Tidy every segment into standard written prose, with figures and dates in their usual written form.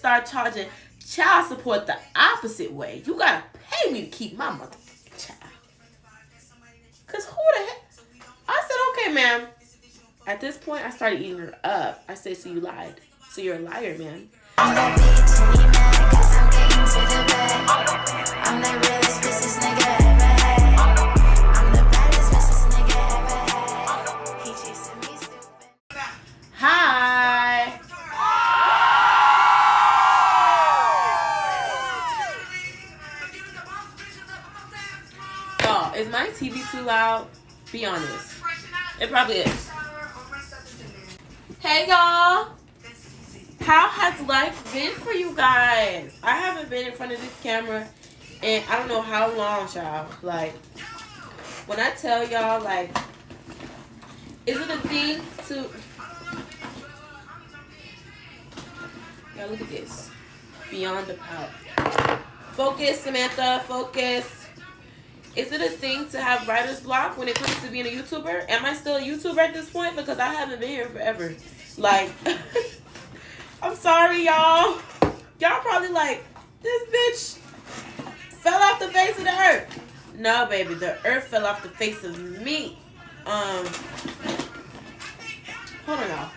start charging child support the opposite way. You gotta pay me to keep my motherfucking child. Cause who the heck? I said, okay, ma'am. At this point, I started eating her up. I said, so you lied. So you're a liar, man. I'm that bitch, and he mad, cause I'm getting to the bag. I'm that realest business nigga ever had. I'm the baddest business nigga ever had. He chasing me stupid. Hi. Oh, is my TV too loud? Be honest. It probably is. Hey, y'all. How has life been for you guys? I haven't been in front of this camera in I don't know how long, y'all. Like, when I tell y'all, like, is it a thing to... Y'all, look at this. Beyond the pout. Focus, Samantha. Focus. Is it a thing to have writer's block when it comes to being a YouTuber? Am I still a YouTuber at this point? Because I haven't been here forever. Like... I'm sorry, y'all. Y'all probably like, this bitch fell off the face of the earth. No, baby, the earth fell off the face of me. Hold on, y'all.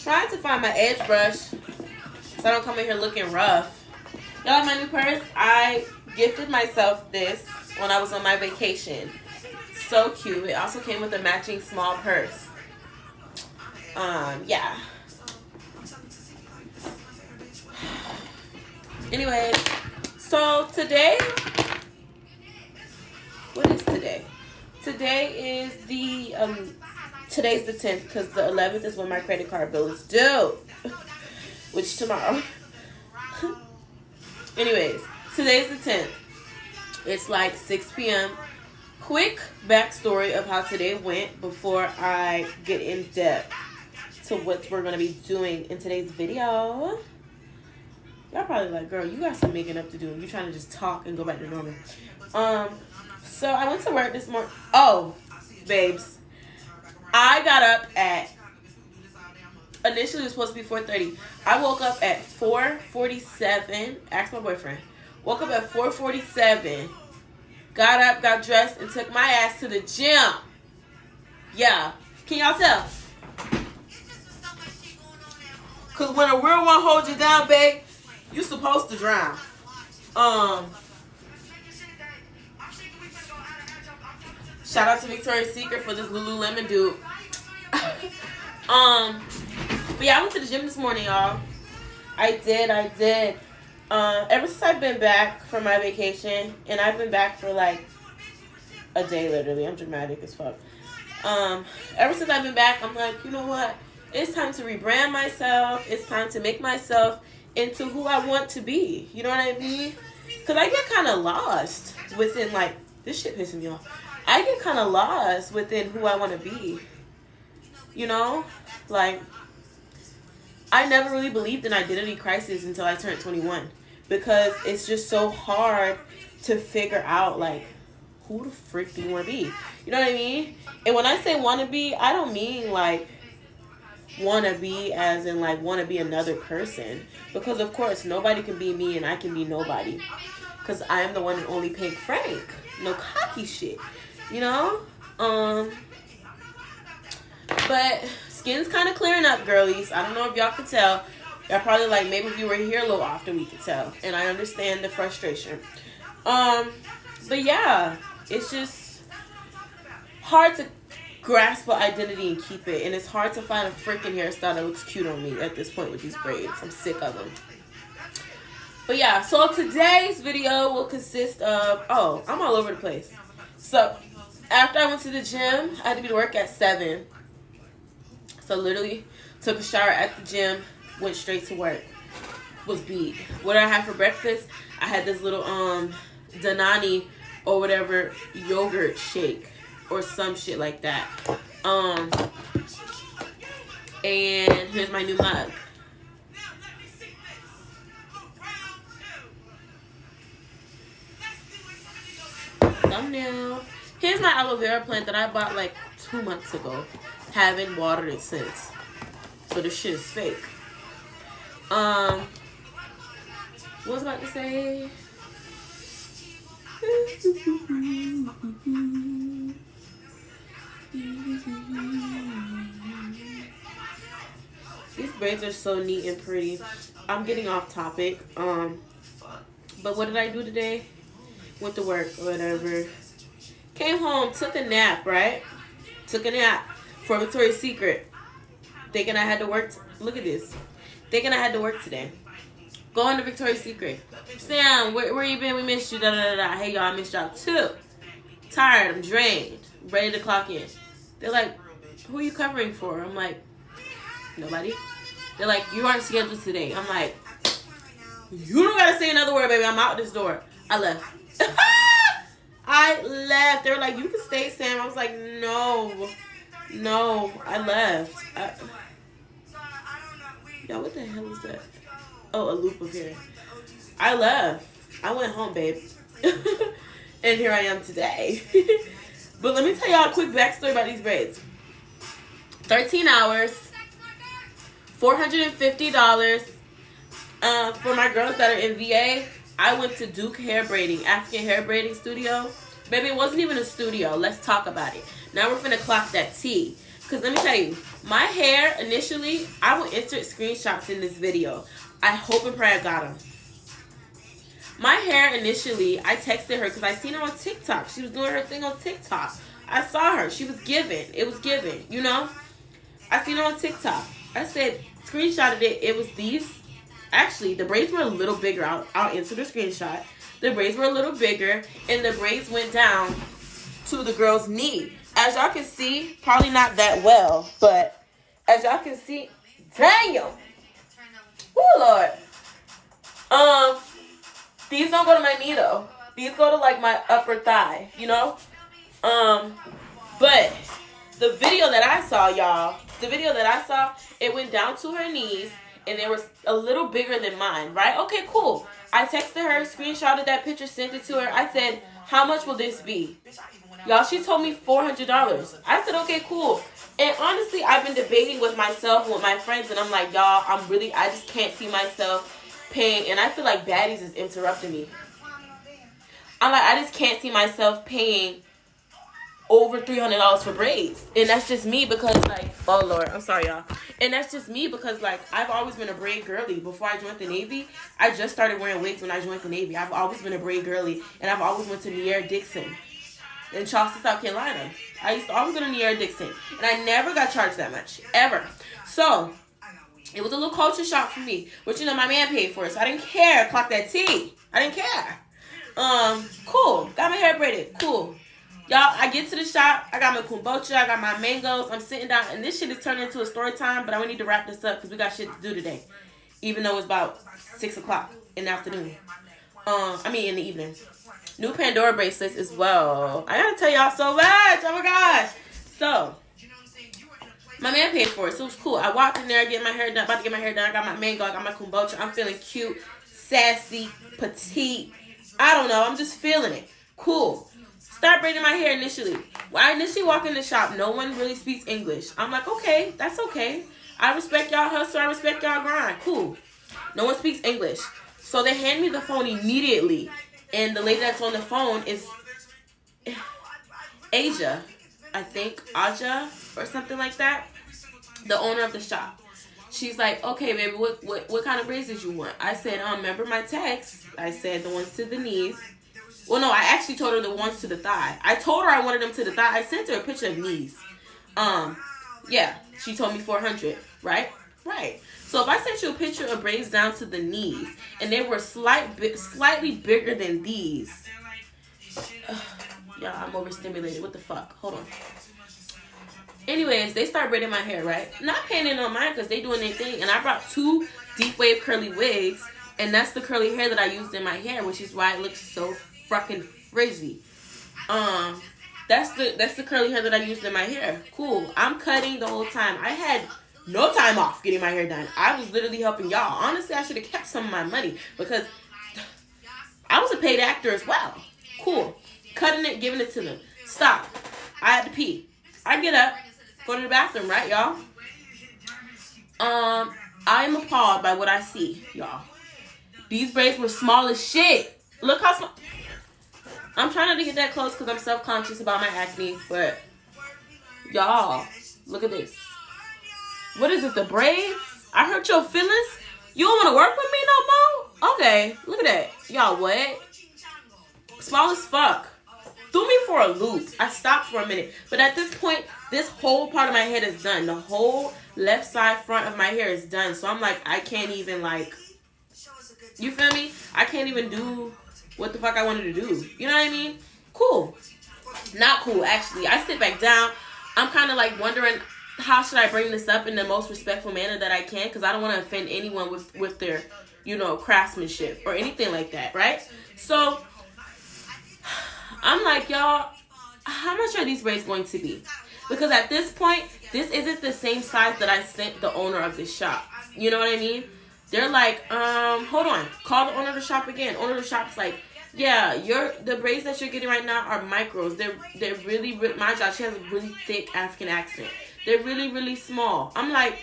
Trying to find my edge brush so I don't come in here looking rough. Y'all, my new purse, I gifted myself this when I was on my vacation. So cute. It also came with a matching small purse. Yeah. Anyways, so today, what is today? Today is the, today's the 10th because the 11th is when my credit card bill is due, which tomorrow. Anyways, today's the 10th. It's like 6 p.m. Quick backstory of how today went before I get in depth to what we're going to be doing in today's video. Y'all probably like, girl, you got some making up to do. You trying to just talk and go back to normal. So I went to work this morning. Oh, babes. I got up at, initially it was supposed to be 4:30. I woke up at 4:47. Asked my boyfriend. Woke up at 4:47. Got up, got dressed, and took my ass to the gym. Yeah. Can y'all tell? Because when a real one holds you down, babe, you supposed to drown. Shout out to Victoria's Secret for this Lululemon dude. But yeah, I went to the gym this morning, y'all. I did. Ever since I've been back from my vacation, and I've been back for like a day, literally. I'm dramatic as fuck. Ever since I've been back, I'm like, you know what? It's time to rebrand myself. It's time to make myself into who I want to be. You know what I mean? Because I get kind of lost within, like, this shit pissing me off. I get kind of lost within who I want to be. You know? Like, I never really believed in identity crisis until I turned 21. Because it's just so hard to figure out, like, who the frick do you want to be? You know what I mean? And when I say want to be, I don't mean, like, want to be as in like want to be another person, because of course nobody can be me and I can be nobody, because I am the one and only Pink Frank. No cocky shit, you know. But skin's kind of clearing up, girlies. I don't know if y'all could tell. Y'all probably like, maybe if you were here a little often we could tell, and I understand the frustration. But yeah, it's just hard to grasp an identity and keep it, and it's hard to find a freaking hairstyle that looks cute on me at this point with these braids. I'm sick of them. But yeah, so today's video will consist of, oh, I'm all over the place. So after I went to the gym, I had to be to work at 7. So literally took a shower at the gym, went straight to work. Was beat. What did I have for breakfast? I had this little Danani or whatever yogurt shake or some shit like that. And here's my new mug. Thumbnail. Here's my aloe vera plant that I bought like 2 months ago. Haven't watered it since. So this shit is fake. What was I about to say? These braids are so neat and pretty. I'm getting off topic. But what did I do today? Went to work or whatever. Came home, took a nap, right? Took a nap for Victoria's Secret. Thinking I had to work. Look at this. Thinking I had to work today. Going to Victoria's Secret. Sam, where you been? We missed you. Da da da da. Hey y'all, I missed y'all too. Tired. I'm drained. Ready to clock in. They're like, who are you covering for? I'm like, nobody. They're like, you aren't scheduled today. I'm like, you don't gotta say another word, baby. I'm out this door. I left. I left. They were like, you can stay, Sam. I was like, no, I left. Y'all, what the hell is that? Oh, a loop of hair. I left. I went home, babe. And here I am today. But let me tell y'all a quick backstory about these braids. 13 hours. $450. For my girls that are in VA, I went to Duke Hair Braiding, African Hair Braiding Studio. Baby, it wasn't even a studio. Let's talk about it. Now we're finna clock that T. Because let me tell you, my hair initially, I will insert screenshots in this video. I hope and pray I got them. My hair initially, I texted her because I seen her on TikTok. She was doing her thing on TikTok. I saw her. She was giving. It was giving, you know? I seen her on TikTok. I said, screenshotted it. It was these. Actually, the braids were a little bigger. I'll insert the screenshot. The braids were a little bigger, and the braids went down to the girl's knee. As y'all can see, probably not that well, but as y'all can see, damn. Oh Lord. These don't go to my knee though. These go to like my upper thigh, you know? But the video that I saw, y'all, it went down to her knees and they were a little bigger than mine, right? Okay, cool. I texted her, screenshotted that picture, sent it to her. I said, how much will this be? Y'all, she told me $400. I said, okay, cool. And honestly, I've been debating with myself and with my friends, and I'm like, y'all, I just can't see myself paying, and I feel like baddies is interrupting me. I'm like, I just can't see myself paying over $300 for braids. And that's just me because, like, oh Lord, I'm sorry, y'all. And that's just me because, like, I've always been a braid girly. Before I joined the Navy, I just started wearing wigs when I joined the Navy. I've always been a braid girly, and I've always went to Nier Dixon in Charleston, South Carolina. I used to always go to Nier Dixon, and I never got charged that much, ever. So it was a little culture shock for me, which, you know, my man paid for it, so I didn't care. Clock that T. I didn't care. Cool. Got my hair braided. Cool. Y'all, I get to the shop. I got my kombucha. I got my mangoes. I'm sitting down, and this shit is turning into a story time, but I need to wrap this up because we got shit to do today, even though it's about 6 o'clock in the afternoon. In the evening. New Pandora bracelets as well. I gotta tell y'all so much. Oh my gosh. So, my man paid for it, so it was cool. I walked in there, getting my hair done, about to get my hair done. I got my mango, I got my kombucha. I'm feeling cute, sassy, petite. I don't know. I'm just feeling it. Cool. Start braiding my hair initially. When I initially walk in the shop, no one really speaks English. I'm like, okay, that's okay. I respect y'all hustle. I respect y'all grind. Cool. No one speaks English. So they hand me the phone immediately. And the lady that's on the phone is Aja, I think, Aja or something like that, the owner of the shop. She's like, okay, baby, what kind of braids did you want? I said, remember my text? I said the ones to the knees. Well, no, I actually told her the ones to the thigh. I told her I wanted them to the thigh. I sent her a picture of knees. Yeah, she told me 400, right? Right. So if I sent you a picture of braids down to the knees, and they were slightly bigger than these. Yeah, I'm overstimulated. What the fuck? Hold on. Anyways, they start braiding my hair, right? Not paying it on mine because they doing their thing. And I brought 2 deep wave curly wigs, and that's the curly hair that I used in my hair, which is why it looks so fucking frizzy. That's the curly hair that I used in my hair. Cool. I'm cutting the whole time. I had no time off getting my hair done. I was literally helping y'all. Honestly, I should have kept some of my money because I was a paid actor as well. Cool. Cutting it, giving it to them. Stop. I had to pee. I get up, go to the bathroom, right, y'all? I am appalled by what I see, y'all. These braids were small as shit. Look how small. I'm trying not to get that close because I'm self-conscious about my acne, but y'all, look at this. What is it, the braids? I hurt your feelings? You don't want to work with me no more? Okay, look at that. Y'all, what? Small as fuck. Threw me for a loop. I stopped for a minute. But at this point, this whole part of my head is done. The whole left side front of my hair is done. So I'm like, I can't even like, you feel me? I can't even do what the fuck I wanted to do. You know what I mean? Cool. Not cool, actually. I sit back down. I'm kind of like wondering, how should I bring this up in the most respectful manner that I can? Because I don't want to offend anyone with their, you know, craftsmanship or anything like that, right? So I'm like, y'all, how much are these braids going to be? Because at this point, this isn't the same size that I sent the owner of the shop. You know what I mean? They're like, hold on. Call the owner of the shop again. Owner of the shop's like, yeah, the braids that you're getting right now are micros. They're really, my job, she has a really thick African accent. They're really, really small. I'm like,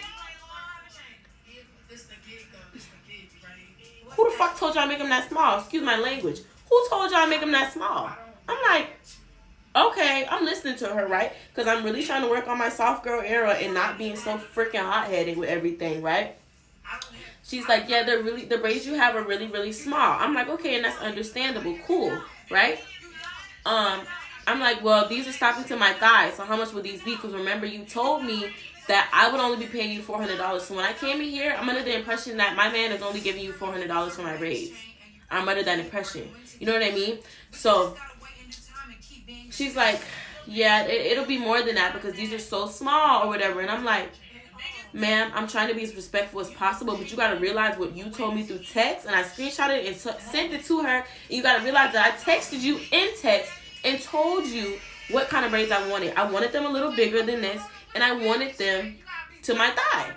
who the fuck told y'all to make them that small? Excuse my language. Who told y'all to make them that small? I'm like, okay, I'm listening to her, right? Because I'm really trying to work on my soft girl era and not being so freaking hot-headed with everything, right? She's like, yeah, the braids you have are really, really small. I'm like, okay, and that's understandable. Cool, right? I'm like, well, these are stopping to my thighs, so how much would these be? Because remember, you told me that I would only be paying you $400. So when I came in here, I'm under the impression that my man is only giving you $400 for my braids. I'm under that impression. You know what I mean? So she's like, yeah, it'll be more than that because these are so small or whatever. And I'm like, ma'am, I'm trying to be as respectful as possible, but you got to realize what you told me through text, and I screenshotted it and sent it to her, and you got to realize that I texted you in text and told you what kind of braids I wanted. I wanted them a little bigger than this, and I wanted them to my thigh.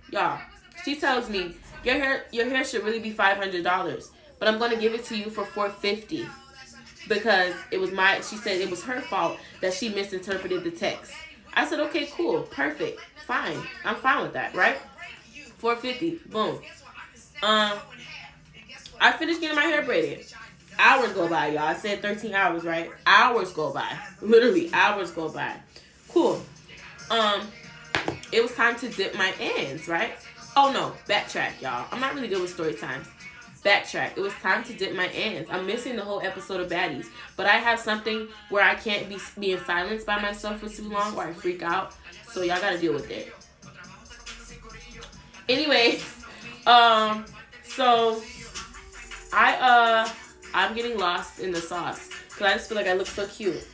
Y'all, she tells me, your hair should really be $500, but I'm going to give it to you for $450 because she said it was her fault that she misinterpreted the text. I said, okay, cool, perfect, fine. I'm fine with that, right? $450, boom. I finished getting my hair braided. Hours go by, y'all. I said 13 hours, right? Hours go by. Literally, hours go by. Cool. It was time to dip my ends, right? Oh, no. Backtrack, y'all. I'm not really good with story times. Backtrack. It was time to dip my ends. I'm missing the whole episode of Baddies. But I have something where I can't be in silence by myself for too long or I freak out. So y'all got to deal with it. Anyways, so I'm getting lost in the sauce because I just feel like I look so cute.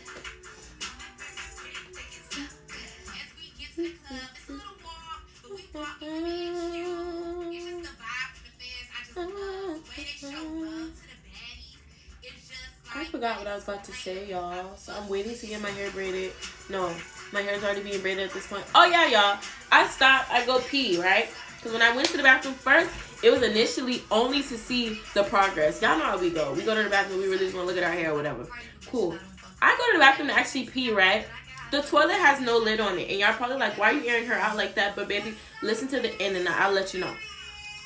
I forgot what I was about to say, y'all. So I'm waiting to get my hair braided. No, my hair's already being braided at this point. Oh, yeah, y'all. I stopped. I go pee, right? Because when I went to the bathroom first, it was initially only to see the progress. Y'all know how we go. We go to the bathroom. We really just want to look at our hair or whatever. Cool. I go to the bathroom to actually pee, right? The toilet has no lid on it. And y'all probably like, why are you airing her out like that? But, baby, listen to the end and I'll let you know.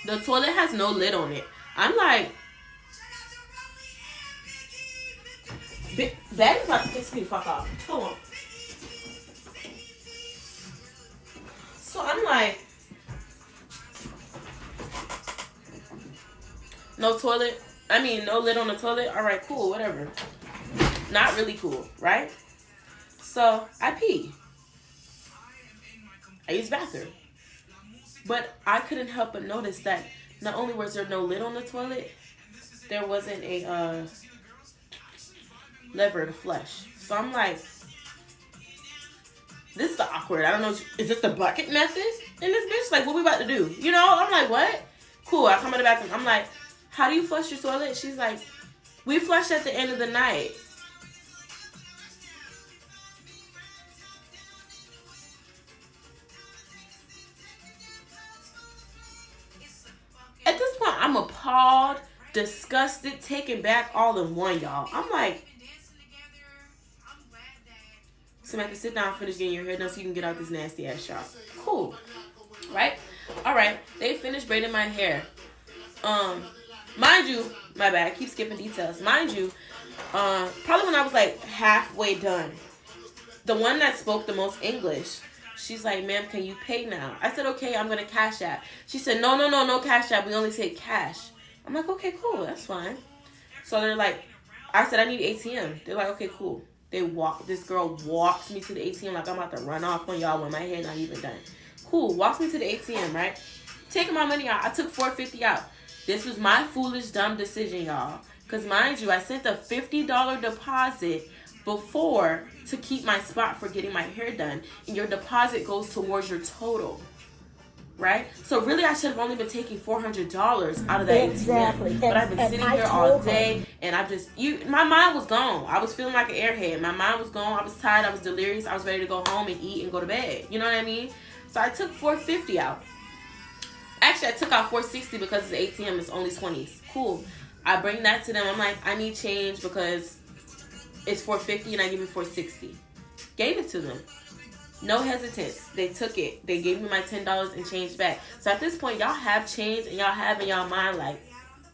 The toilet has no lid on it. I'm like, that is about to piss me the fuck off. Hold on. So I'm like, no lid on the toilet. All right, cool, whatever. Not really cool, right? So I pee. I use the bathroom. But I couldn't help but notice that not only was there no lid on the toilet, there wasn't a lever to flush. So I'm like, this is awkward. I don't know. Is this the bucket method in this bitch? Like, what we about to do? You know? I'm like, what? Cool. I come in the bathroom. I'm like, how do you flush your toilet? She's like, we flush at the end of the night. At this point, I'm appalled, disgusted, taken back all in one, y'all. I'm like, Samantha, sit down, finish getting your hair done so you can get out this nasty ass shop. Cool. Right? finished braiding my hair. Mind you, my bad, I keep skipping details. Mind you, probably when I was like halfway done, the one that spoke the most English, she's like, ma'am, can you pay now? I said, okay, I'm going to cash app. She said, no cash app. We only take cash. I'm like, okay, cool. That's fine. So they're like, I said, I need ATM. They're like, okay, cool. This girl walks me to the ATM like I'm about to run off on y'all when my hair not even done. Cool. Walks me to the ATM, right? Taking my money out. I took $4.50 out. This was my foolish, dumb decision, y'all. Because mind you, I sent a $50 deposit before to keep my spot for getting my hair done. And your deposit goes towards your total. Right? So really, I should have only been taking $400 out of that ATM. But I've been sitting here all day, and my mind was gone. I was feeling like an airhead. My mind was gone. I was tired. I was delirious. I was ready to go home and eat and go to bed. You know what I mean? So I took $4.50 out. Actually, I took out $4.60 because the ATM is only 20s. Cool. I bring that to them. I'm like, I need change because it's $4.50 and I give you $4.60. Gave it to them. No hesitance. They took it. They gave me my $10 and change back. So at this point, y'all have change and y'all have in y'all mind like,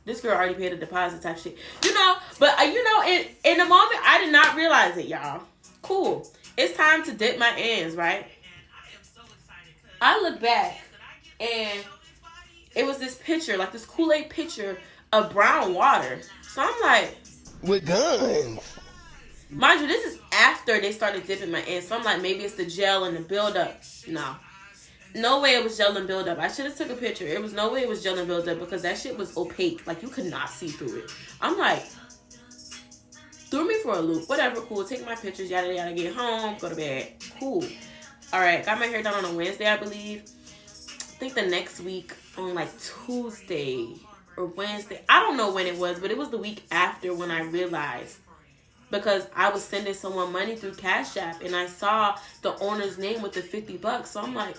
this girl already paid a deposit type shit. You know, but in the moment, I did not realize it, y'all. Cool. It's time to dip my ends, right? I look back and it was this picture, like this Kool-Aid picture of brown water. So I'm like, with guns. Mind you, this is after they started dipping my ends. So I'm like, maybe it's the gel and the buildup. No way it was gel and buildup. I should have took a picture. It was no way it was gel and buildup because that shit was opaque. Like, you could not see through it. I'm like, threw me for a loop. Whatever, cool. Take my pictures, yada, yada, get home, go to bed. Cool. All right, got my hair done on a Wednesday, I believe. I think the next week on like Tuesday or Wednesday. I don't know when it was, but it was the week after when I realized. Because I was sending someone money through Cash App and I saw the owner's name with the $50. So I'm like,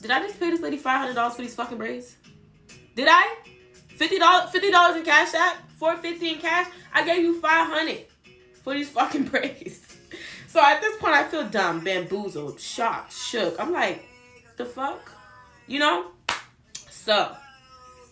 did I just pay this lady $500 for these fucking braids? Did I? $50 in Cash App? $4.50 in cash? I gave you $500 for these fucking braids. So at this point I feel dumb, bamboozled, shocked, shook. I'm like, the fuck? You know? So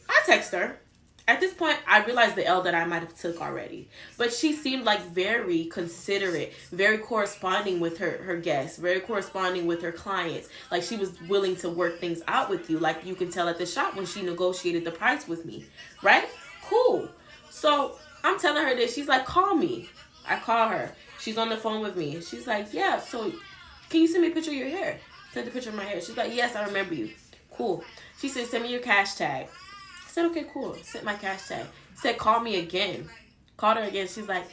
I text her. At this point, I realized the L that I might have took already. But she seemed like very considerate, very corresponding with her guests, very corresponding with her clients. Like, she was willing to work things out with you. Like, you can tell at the shop when she negotiated the price with me. Right? Cool. So, I'm telling her this. She's like, call me. I call her. She's on the phone with me. She's like, yeah, so can you send me a picture of your hair? Send a picture of my hair. She's like, yes, I remember you. Cool. She said, send me your cash tag. I said, okay, cool. Sent my cash tag. Said, call me again. Called her again. She's like,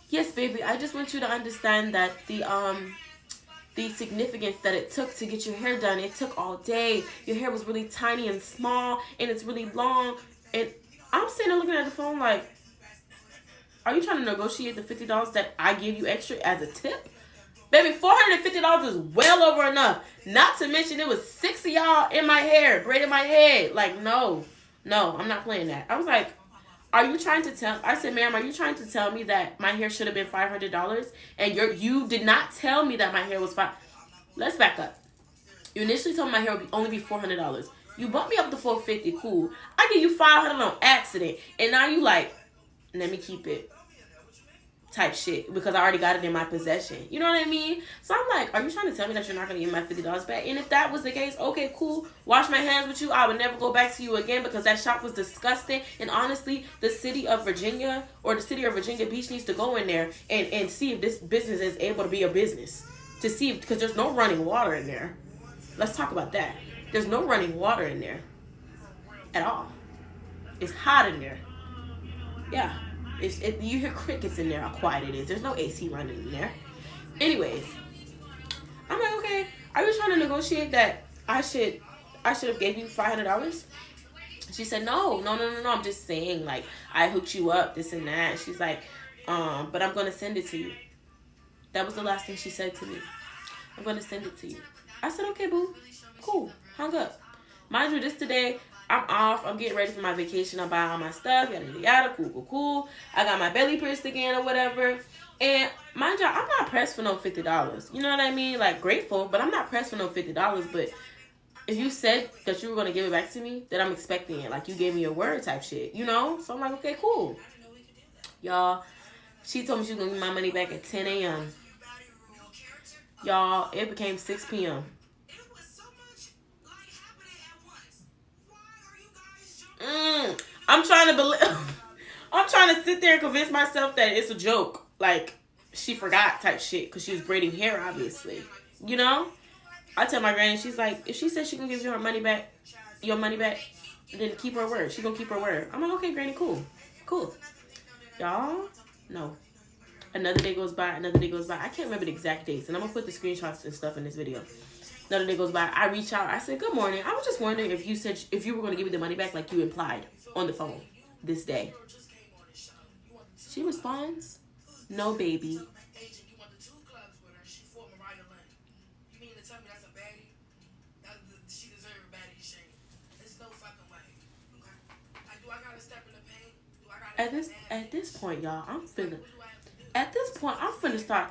yes, baby, I just want you to understand that the significance that it took to get your hair done, it took all day. Your hair was really tiny and small, and it's really long. And I'm sitting there looking at the phone like, are you trying to negotiate the $50 that I give you extra as a tip? Baby, $450 is well over enough. Not to mention it was 6 of y'all in my hair, braiding my head. Like, no, I'm not playing that. I was like, are you trying to tell, I said, ma'am, are you trying to tell me that my hair should have been $500 and you did not tell me that my hair was Let's back up. You initially told me my hair would only be $400. You bumped me up to $450, cool. I give you $500 on accident. And now you like, let me keep it type shit because I already got it in my possession. You know what I mean? So I'm like, are you trying to tell me that you're not going to give my $50 back? And if that was the case, okay, cool. Wash my hands with you. I would never go back to you again because that shop was disgusting. And honestly, the city of Virginia or the city of Virginia Beach needs to go in there and see if this business is able to be a business. To see if, because there's no running water in there. Let's talk about that. There's no running water in there at all. It's hot in there. Yeah. You hear crickets in there, how quiet it is. There's no AC running in there. Anyways, I'm like, okay, are you trying to negotiate that I should have gave you $500? She said, no. I'm just saying, like, I hooked you up, this and that. She's like, but I'm going to send it to you. That was the last thing she said to me. I'm going to send it to you. I said, okay, boo. Cool. Hung up. Mind you, this today, I'm off. I'm getting ready for my vacation. I'm buying all my stuff. Yada, yada, yada. Cool. I got my belly pierced again or whatever. And mind you, I'm not pressed for no $50. You know what I mean? Like, grateful, but I'm not pressed for no $50. But if you said that you were going to give it back to me, then I'm expecting it. Like, you gave me your word type shit, you know? So I'm like, okay, cool. Y'all, she told me she was going to give me my money back at 10 a.m. Y'all, it became 6 p.m. I'm trying to believe. I'm trying to sit there and convince myself that it's a joke. Like, she forgot type shit because she was braiding hair, obviously. You know? I tell my granny, she's like, if she says she gonna give you her money back, your money back, then keep her word. She gonna keep her word. I'm like, okay, granny, cool. Cool. Y'all, no. Another day goes by, another day goes by. I can't remember the exact dates, and I'm gonna put the screenshots and stuff in this video. Another day goes by. I reach out. I said, good morning. I was just wondering if you said if you were gonna give me the money back like you implied on the phone this day. She responds, no, baby. At this point, y'all, I'm finna start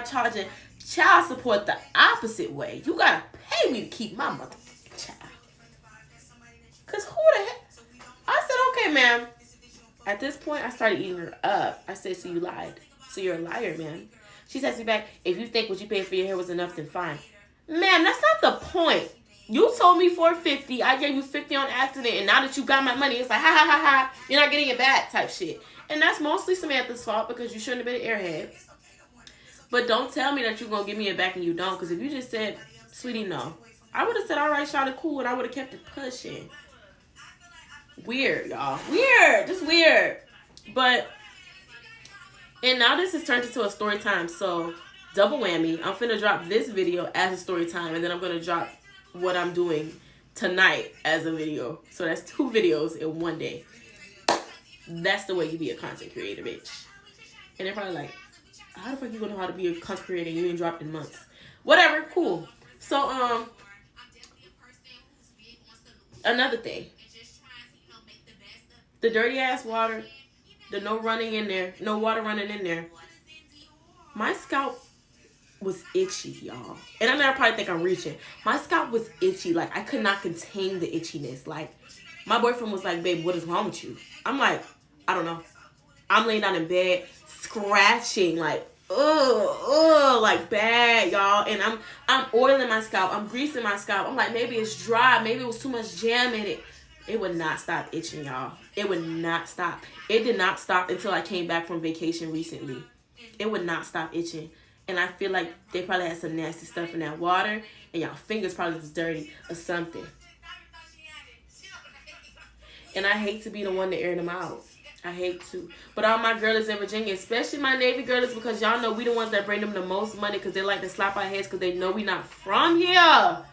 charging child support the opposite way. You gotta pay me to keep my motherfucking child. Cause who the heck? I said, okay, ma'am. At this point, I started eating her up. I said, so you lied. So you're a liar, ma'am. She texted me back, if you think what you paid for your hair was enough, then fine. Ma'am, that's not the point. You told me $450. I gave you $50 on accident, and now that you got my money, it's like, ha, ha, ha, ha. You're not getting it back type shit. And that's mostly Samantha's fault because you shouldn't have been an airhead. But don't tell me that you're going to give me it back and you don't. Because if you just said, sweetie, no. I would have said, all right, shawty, cool, and I would have kept it pushing. Weird, y'all. Weird. Just weird. But, and now this has turned into a story time. So, double whammy. I'm finna drop this video as a story time. And then I'm going to drop what I'm doing tonight as a video. So, that's 2 videos in one day. That's the way you be a content creator, bitch. And they're probably like, how the fuck you gonna know how to be a content creator and you ain't dropped in months? Whatever, cool. So, another thing. The dirty ass water, the no running in there, no water running in there. My scalp was itchy, y'all. And I know I probably think I'm reaching. My scalp was itchy. Like, I could not contain the itchiness. Like, my boyfriend was like, babe, what is wrong with you? I'm like, I don't know. I'm laying down in bed, scratching, like, like bad, y'all. And I'm oiling my scalp. I'm greasing my scalp. I'm like, maybe it's dry. Maybe it was too much jam in it. It would not stop itching, y'all. It would not stop. It did not stop until I came back from vacation recently. It would not stop itching. And I feel like they probably had some nasty stuff in that water. And y'all fingers probably was dirty or something. And I hate to be the one to air them out. I hate to. But all my girlies in Virginia, especially my Navy girlies, because y'all know we the ones that bring them the most money because they like to slap our heads because they know we not from here. I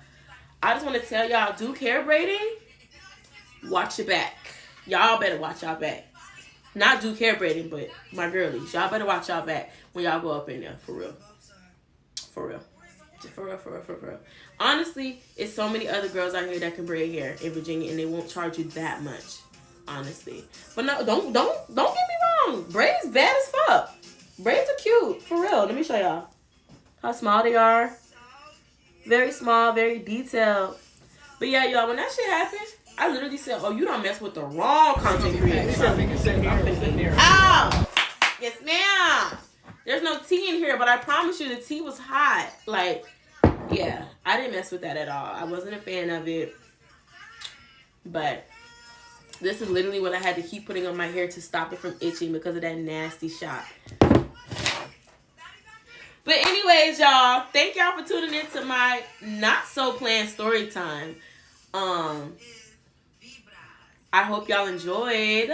just want to tell y'all, Duke hair braiding, watch your back. Y'all better watch y'all back. Not Duke hair braiding, but my girlies. Y'all better watch y'all back when y'all go up in there. For real. For real. For real, for real, for real. Honestly, it's so many other girls out here that can braid hair in Virginia and they won't charge you that much. Honestly. But no, don't get me wrong. Braids bad as fuck. Braids are cute. For real. Let me show y'all how small they are. Very small, very detailed. But yeah, y'all, when that shit happened, I literally said, oh, you don't mess with the wrong content creator. Ow! Yes, ma'am. There's no tea in here, but I promise you the tea was hot. Like, yeah, I didn't mess with that at all. I wasn't a fan of it. But this is literally what I had to keep putting on my hair to stop it from itching because of that nasty shot. But anyways, y'all, thank y'all for tuning in to my not so planned story time. I hope y'all enjoyed.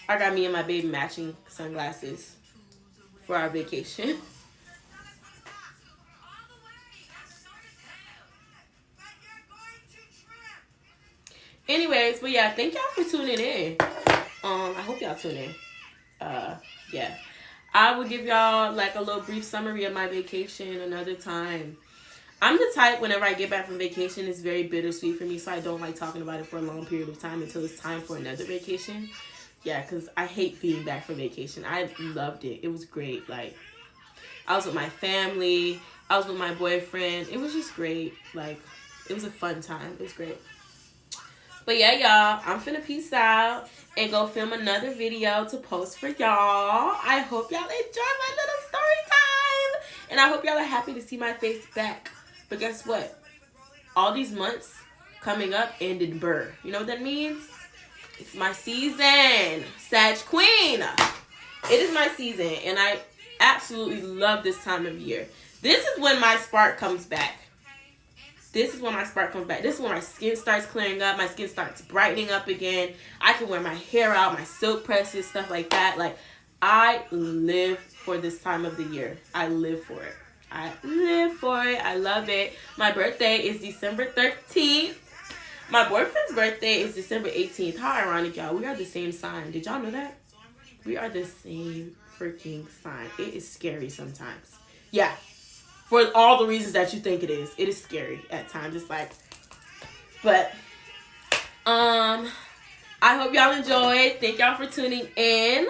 I got me and my baby matching sunglasses for our vacation. Anyways, but yeah, thank y'all for tuning in. I hope y'all tune in. Yeah. I will give y'all like a little brief summary of my vacation another time. I'm the type, whenever I get back from vacation, it's very bittersweet for me, so I don't like talking about it for a long period of time until it's time for another vacation. Yeah, because I hate being back from vacation. I loved it. It was great. Like, I was with my family. I was with my boyfriend. It was just great. Like, it was a fun time. It was great. But yeah, y'all, I'm finna peace out and go film another video to post for y'all. I hope y'all enjoy my little story time. And I hope y'all are happy to see my face back. But guess what? All these months coming up ended burr. You know what that means? It's my season. Sag Queen. It is my season. And I absolutely love this time of year. This is when my spark comes back. This is when my spark comes back. This is when my skin starts clearing up. My skin starts brightening up again. I can wear my hair out, my silk presses, stuff like that. Like, I live for this time of the year. I live for it. I live for it. I love it. My birthday is December 13th. My boyfriend's birthday is December 18th. How ironic, y'all. We are the same sign. Did y'all know that? We are the same freaking sign. It is scary sometimes. Yeah. For all the reasons that you think it is. It is scary at times. It's like, but, I hope y'all enjoyed. Thank y'all for tuning in.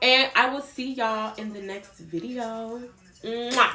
And I will see y'all in the next video. Mwah.